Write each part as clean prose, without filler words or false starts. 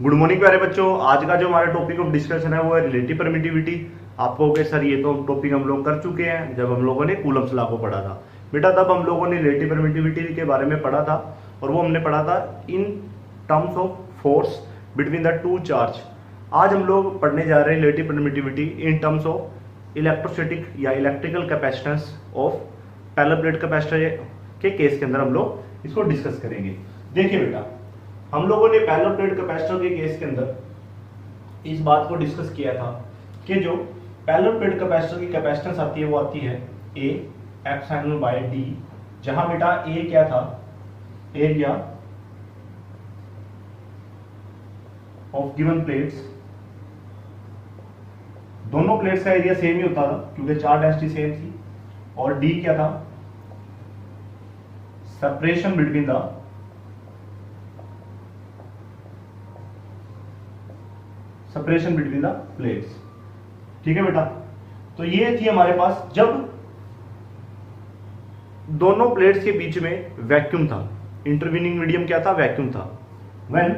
Good morning प्यारे बच्चों। आज का जो हमारा टॉपिक ऑफ डिस्कशन है वो है रिलेटिव परमिटिविटी। आप कहोगे सर ये तो टॉपिक हम लोग कर चुके हैं जब हम लोगों ने कूलम्स लॉ को पढ़ा था। बेटा तब हम लोगों ने रिलेटिव परमिटिविटी के बारे में पढ़ा था और वो हमने पढ़ा था in terms of force between the two charge. आज हम लोग पढ़ने जा रहे हैं relative permittivity in terms of electrostatic या electrical capacitance of parallel plate capacitor के केस के अंदर हम लोग इसको डिस्कस करेंगे। देखिए बेटा, हम लोगों ने पैरेलल प्लेट कैपेसिटर के केस के अंदर इस बात को डिस्कस किया था कि जो पैरेलल प्लेट कैपेसिटर की कैपेसिटेंस आती है वो आती है ए एप्सिलॉन बाय डी, जहां बेटा ए क्या था, एरिया ऑफ गिवन प्लेट्स। दोनों प्लेट्स का एरिया सेम ही होता था क्योंकि चार डेंसिटी सेम थी। और डी क्या था, सेपरेशन बिटवीन द प्लेट्स। ठीक है बेटा, तो ये थी हमारे पास जब दोनों प्लेट्स के बीच में वैक्यूम था। इंटरवीनिंग मीडियम क्या था, वैक्यूम था। When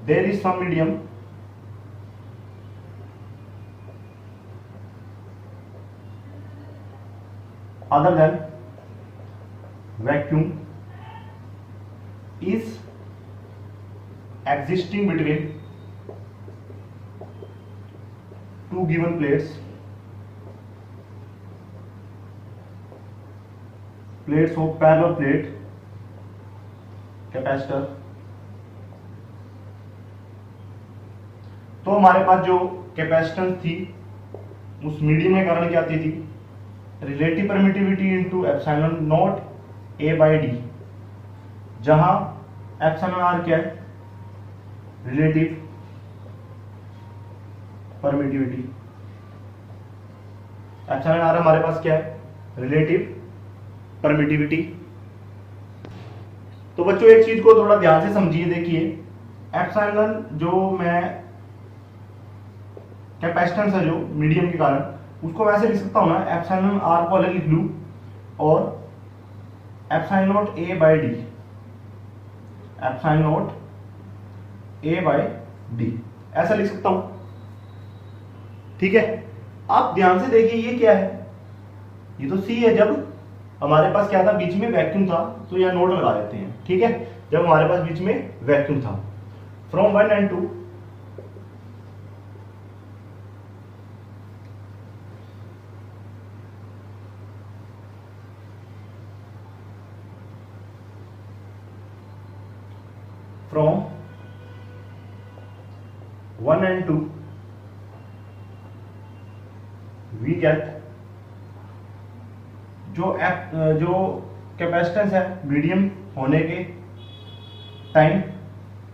there is some medium other than vacuum is existing between two given plates of parallel plate capacitor। तो हमारे पास जो कैपेसिटेंस थी उस मीडियम के कारण क्या आती थी, relative permittivity into epsilon naught A by D, जहां एप्सिलॉन आर क्या है, रिलेटिव परमिटिविटी। एप्सिलॉन आर हमारे पास क्या है, रिलेटिव परमिटिविटी। तो बच्चों एक चीज को थोड़ा ध्यान से समझिए। देखिए एप्सिलॉन जो मैं कैपेसिटेंस है जो मीडियम के कारण, उसको वैसे लिख सकता हूं ना, एप्सिलॉन आर को अलग लिख लूं और epsilon naught A by D, epsilon naught A by D ऐसा लिख सकता हूं। ठीक है, आप ध्यान से देखिए ये क्या है, ये तो सी है। जब हमारे पास क्या था, बीच में वैक्यूम था, तो यह नोट लगा देते हैं। ठीक है, जब हमारे पास बीच में वैक्यूम था, from 1 and 2 from 1 and 2 we get जो कैपेसिटेंस है मीडियम होने के टाइम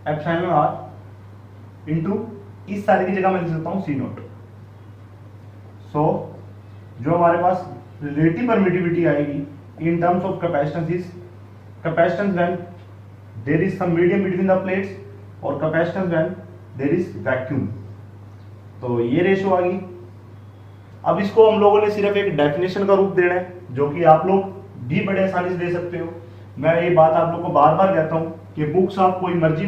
एप्सिलॉन आर इनटू इस सारे की जगह मैं लिख सकता हूं सी नॉट। सो जो हमारे पास रिलेटिव परमिटिविटी आएगी इन terms of capacitance is capacitance when there is some medium between the plates और capacitance when there is vacuum। तो ये रेशो आ गई। अब इसको हम लोगों ने सिर्फ एक डेफिनेशन का रूप देना है जो कि आप लोग भी बड़े आसानी से दे सकते हो। मैं ये बात आप लोग को बार बार कहता हूँ कि बुक्स आप कोई मर्जी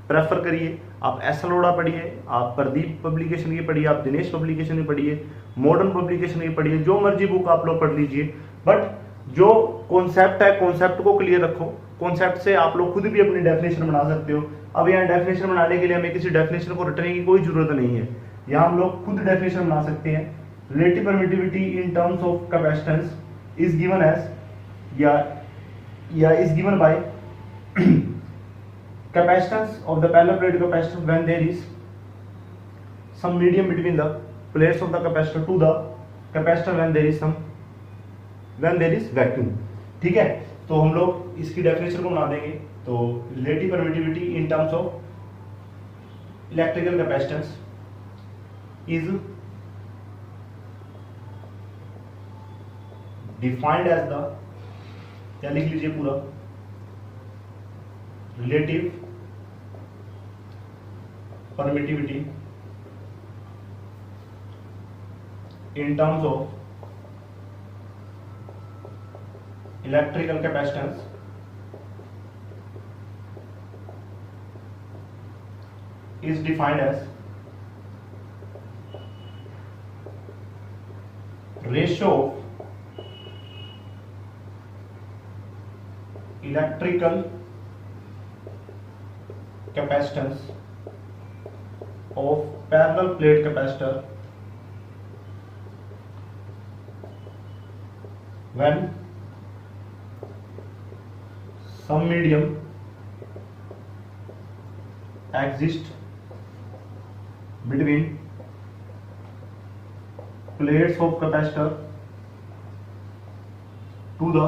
प्रेफर करिए, आप एस अरोड़ा पढ़िए, आप प्रदीप पब्लिकेशन की पढ़िए, आप दिनेश पब्लिकेशन की पढ़िए, मॉडर्न पब्लिकेशन की पढ़िए, जो मर्जी बुक आप लोग पढ़ लीजिए। बट जो कॉन्सेप्ट है कॉन्सेप्ट को क्लियर रखो। कॉन्सेप्ट से आप लोग खुद भी अपनी डेफिनेशन बना सकते हो। अब यहाँ डेफिनेशन बनाने के लिए हमें किसी डेफिनेशन को रटने की कोई जरूरत नहीं है, यहाँ हम लोग खुद डेफिनेशन बना सकते हैं। Relative permittivity in terms of capacitance is given as या is given by capacitance of the parallel plate capacitor when there is some medium between the plates of the capacitor to the capacitor when there is vacuum. ठीक है, तो हम लोग इसकी definition को बना देंगे। तो relative permittivity in terms of electrical capacitance is defined as the, क्या लिख लीजिए पूरा, relative permittivity in terms of electrical capacitance is defined as ratio of electrical capacitance of parallel plate capacitor when some medium exists between plates of capacitor to the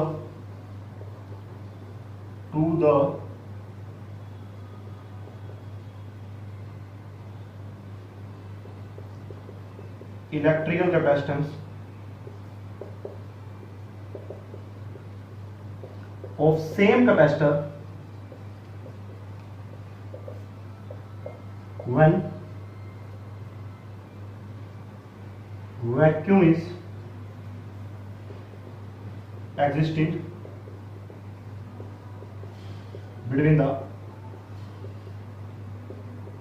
electrical capacitance of same capacitor when vacuum is existing between the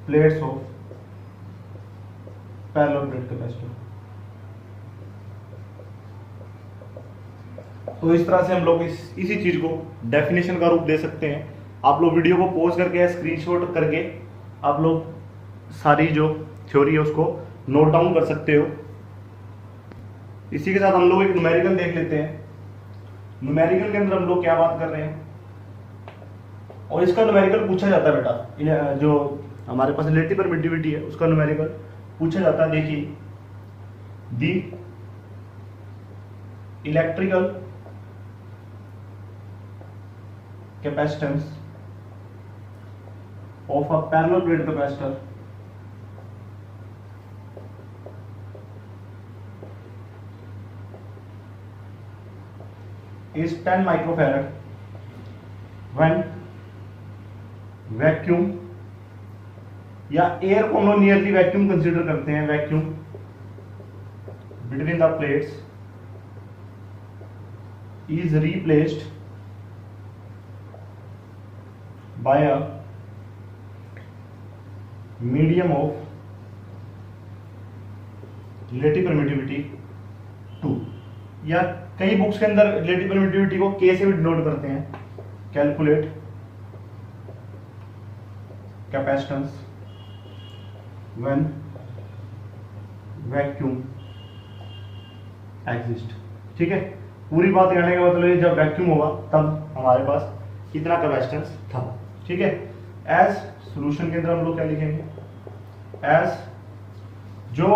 plates of parallel plate capacitor। तो इस तरह से हम लोग इसी चीज को definition का रूप दे सकते हैं। आप लोग वीडियो को पॉज करके स्क्रीनशॉट करके आप लोग सारी जो थ्योरी है उसको नोट डाउन कर सकते हो। इसी के साथ हम लोग एक न्यूमेरिकल देख लेते हैं। न्यूमेरिकल के अंदर हम लोग क्या बात कर रहे हैं, और इसका न्यूमेरिकल पूछा जाता है बेटा, जो हमारे पास रिलेटिव परमिटिविटी है उसका न्यूमेरिकल पूछा जाता है। देखिए, the electrical capacitance of a parallel plate capacitor is 10 microfarad when vacuum या एयर को हम लोग नियरली वैक्यूम कंसीडर करते हैं, vacuum between the plates is replaced by a medium of relative permittivity 2, या कई बुक्स के अंदर रिलेटिव परमिटिविटी को के से भी डिनोट करते हैं। Calculate capacitance when vacuum exist. ठीक है, पूरी बात कहने का मतलब है जब वैक्यूम होगा तब हमारे पास कितना कैपेसिटेंस था। ठीक है, एज सॉल्यूशन के अंदर हम लोग क्या लिखेंगे, एज जो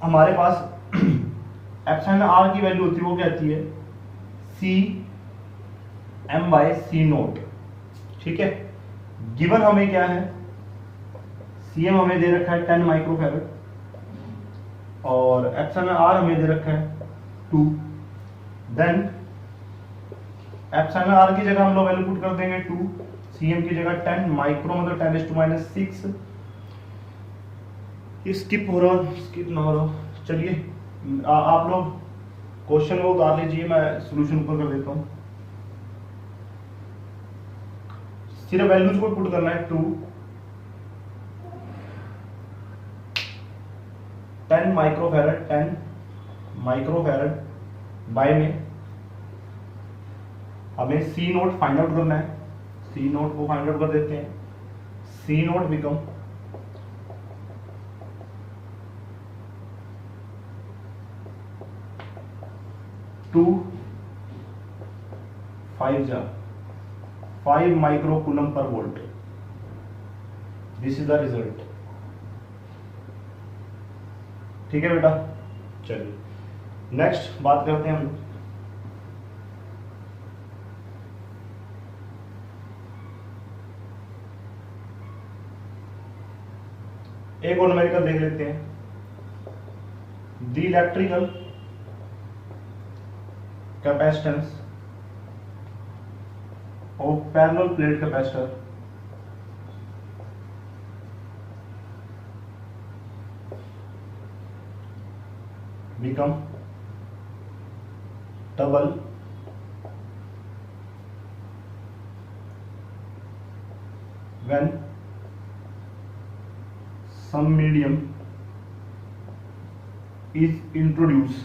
हमारे पास एप्सिलॉन आर की वैल्यू होती है वो क्या आती है, सी एम बाय सी नोट। ठीक है, गिवन हमें क्या है, सी एम हमें दे रखा है 10 माइक्रोफैरड और एप्सिलॉन आर हमें दे रखा है 2। देन एप्सिलॉन आर की जगह हम लोग वैल्यू पुट कर देंगे 2, सी एम की जगह 10 माइक्रो मतलब 10⁻⁶। ये स्किप हो रहा, स्किप ना हो रहा। चलिए आप लोग क्वेश्चन को उतार लीजिए, मैं सॉल्यूशन ऊपर कर देता हूं। सिर्फ वैल्यूज को पुट करना है, 2 10 माइक्रोफैरड 10 माइक्रोफैरड बाय में हमें सी नोट फाइंड आउट करना है। सी नोट को फाइंड आउट कर देते हैं। C naught become 2 5 micro coulomb पर volt. This is the result. ठीक है बेटा, चलिए नेक्स्ट बात करते हैं हम। एक और न्यूमेरिकल देख लेते हैं। The electrical capacitance of parallel plate capacitor become double when some medium is introduced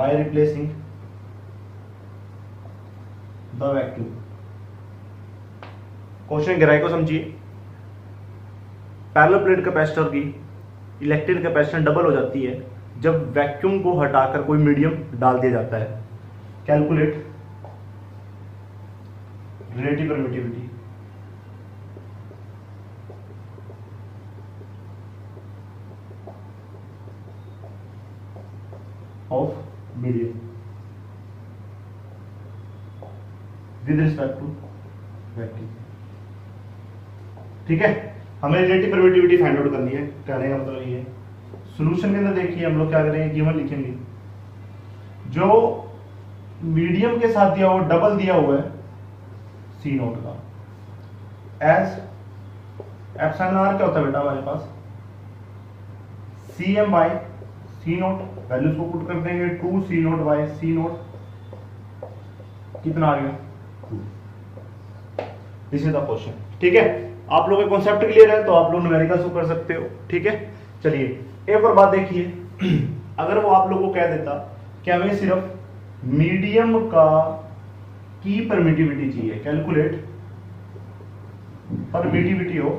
by replacing the vacuum। Question गहराई को समझिए। पैरेलल प्लेट कैपेसिटर की इलेक्ट्रिक कैपेसिटेंस डबल हो जाती है जब वैक्यूम को हटाकर कोई मीडियम डाल दिया जाता है। Calculate relative permittivity of medium with respect to vacuum. ठीक है, हमें रिलेटिव परमिटिविटी फाइंड आउट करनी है। कहने का मतलब ये सॉल्यूशन के अंदर देखिए हम लोग क्या करेंगे, गिवन लिखेंगे जो मीडियम के साथ दिया हुआ डबल दिया हुआ है सी नोट का, एज एप्सिलॉन आर क्या होता है बेटा हमारे पास C M by C naught, values को पुट कर देंगे 2 C naught by C naught, कितना आ गया 2। This is the question. ठीक है, आप लोगों के कॉन्सेप्ट क्लियर है तो आप लोग न्यूमेरिकल कर सकते हो। ठीक है, चलिए एक और बात देखिए, अगर वो आप लोगों को कह देता कि हमें सिर्फ मीडियम का की परमिटिविटी चाहिए, कैलकुलेट परमिटिविटी हो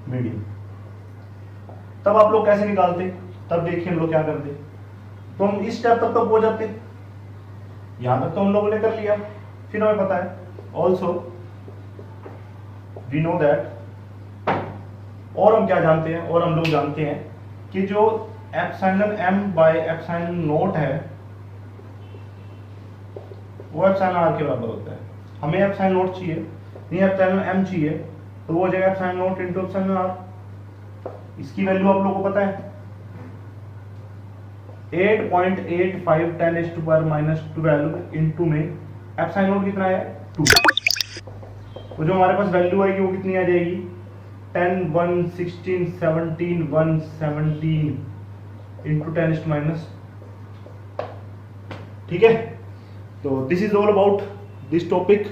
मीडियम, तब आप लोग कैसे निकालते? तब देखिए हम लोग क्या करते, तो हम इस स्टेप तक तो पहुंच जाते, यहां तक तो हम लोगों ने कर लिया। फिर हमें पता है ऑल्सो वी नो दैट, और हम क्या जानते हैं, और हम लोग जानते हैं कि जो epsilon m by epsilon naught है वो एप्सिलॉन आर के बराबर होता है। हमें एप्सिलॉन नोट चाहिए, नहीं एप्सिलॉन एम चाहिए, तो वो हो जाएगा epsilon naught into epsilon r. इसकी वैल्यू आप लोगों को पता है 8.85 10⁻⁻12 इंटू में एप्सिलॉन नोट कितना है 2, तो जो हमारे पास वैल्यू आएगी वो कितनी आ जाएगी 10 1 16 17 117 इंटू 10⁻। ठीक है, तो this is all about this topic.